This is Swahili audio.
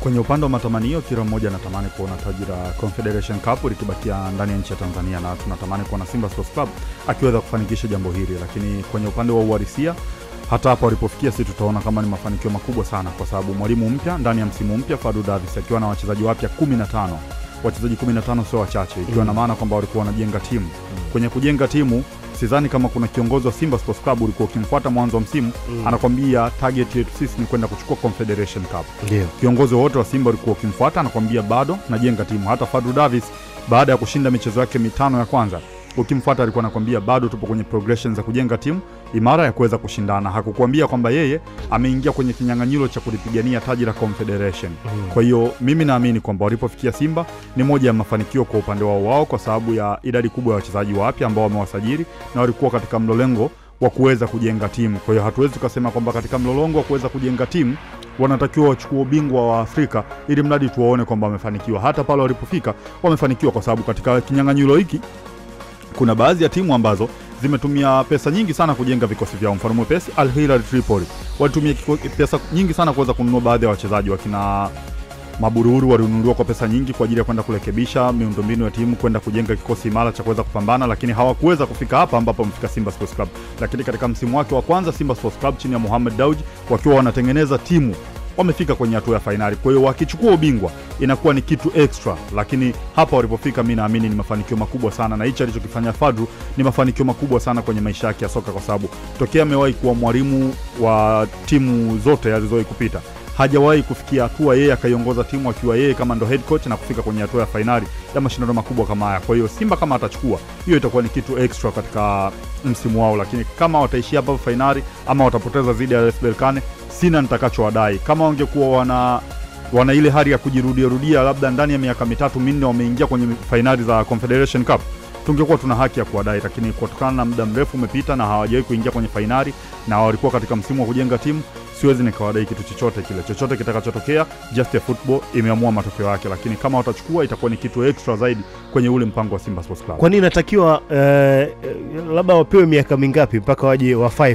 Kwenye upande wa matamanio, kila mmoja anatamani kuona taji la Confederation Cup likibakia ndani ya nchi ya Tanzania, na tunatamani kuona Simba Sports Club akiweza kufanikisha jambo hili. Lakini kwenye upande wa uhalisia, hata hapo walipofikia, sisi tutaona kama ni mafanikio makubwa sana, kwa sababu mwalimu mpya ndani ya msimu mpya, Fadlu Davis, akiwa na wachezaji wapya 15. Wachezaji 15 sio wachache, ikiwa na maana kwamba walikuwa wanajenga timu. Kwenye kujenga timu, sidhani kama kuna kiongozi wa Simba Sports Club ulikuwa ukimfuata mwanzo wa msimu anakwambia target yetu sisi ni kwenda kuchukua Confederation Cup. Kiongozi wote wa Simba ulikuwa ukimfuata anakwambia bado najenga timu. Hata Fadlu Davis baada ya kushinda michezo yake 5 ya kwanza, ukimfuata alikuwa anakwambia bado tupo kwenye progression za kujenga timu imara ya kuweza kushindana. Hakukwambia kwamba yeye ameingia kwenye kinyang'anyiro cha kulipigania taji la Confederation. Kwa hiyo mimi naamini kwamba walipofikia Simba ni moja ya mafanikio kwa upande wao, kwa sababu ya idadi kubwa ya wachezaji wapya ambao wamewasajili na walikuwa katika mlolengo wa kuweza kujenga timu. Kwa hiyo hatuwezi kusema kwamba katika mlolongo wa kuweza kujenga timu wanatakiwa wachukue ubingwa wa Afrika ili mradi tuwaone kwamba wamefanikiwa. Hata pale walipofika wamefanikiwa, kwa sababu katika kinyang'anyiro hiki kuna baadhi ya timu ambazo zimetumia pesa nyingi sana kujenga vikosi vyao. Mfano mwepesi, Al Hilal Tripoli walitumia pesa nyingi sana kuweza kununua baadhi ya wachezaji. Wakina Mabururu walinunuliwa kwa pesa nyingi kwa ajili ya kwenda kurekebisha miundombinu ya timu, kwenda kujenga kikosi imara cha kuweza kupambana, lakini hawakuweza kufika hapa ambapo wamefika Simba Sports Club. Lakini katika msimu wake wa kwanza Simba Sports Club chini ya Mohamed Dewji wakiwa wanatengeneza timu, wamefika kwenye hatua ya finali. Kwa hiyo wakichukua ubingwa inakuwa ni kitu extra, lakini hapa walipofika mimi naamini ni mafanikio makubwa sana, na hicho alichokifanya Fadlu ni mafanikio makubwa sana kwenye maisha yake ya soka, kwa sababu tokea amewahi kuwa mwalimu wa timu zote alizowahi kupita, hajawahi kufikia hatua yeye akaiongoza timu akiwa yeye kama ndo head coach na kufika kwenye hatua ya finali ya mashindano makubwa kama haya. Kwa hiyo Simba kama atachukua, hiyo itakuwa ni kitu extra katika msimu wao, lakini kama wataishia hapa finali ama watapoteza dhidi ya RS Berkane, sina nitakachowadai. Kama wangekuwa wana ile hali ya kujirudia labda ndani ya miaka 3-4 wameingia kwenye finali za Confederation Cup, tungekuwa tuna haki ya kuwadai, lakini kutokana na muda mrefu umepita na hawajawahi kuingia kwenye finali na walikuwa katika msimu wa kujenga timu, siwezi nikawadai kitu chochote kile. Chochote kitakachotokea, just a football imeamua matokeo yake, lakini kama watachukua itakuwa ni kitu extra zaidi kwenye ule mpango wa Simba Sports Club. Kwa nini inatakiwa labda wapewe miaka mingapi mpaka waje wafae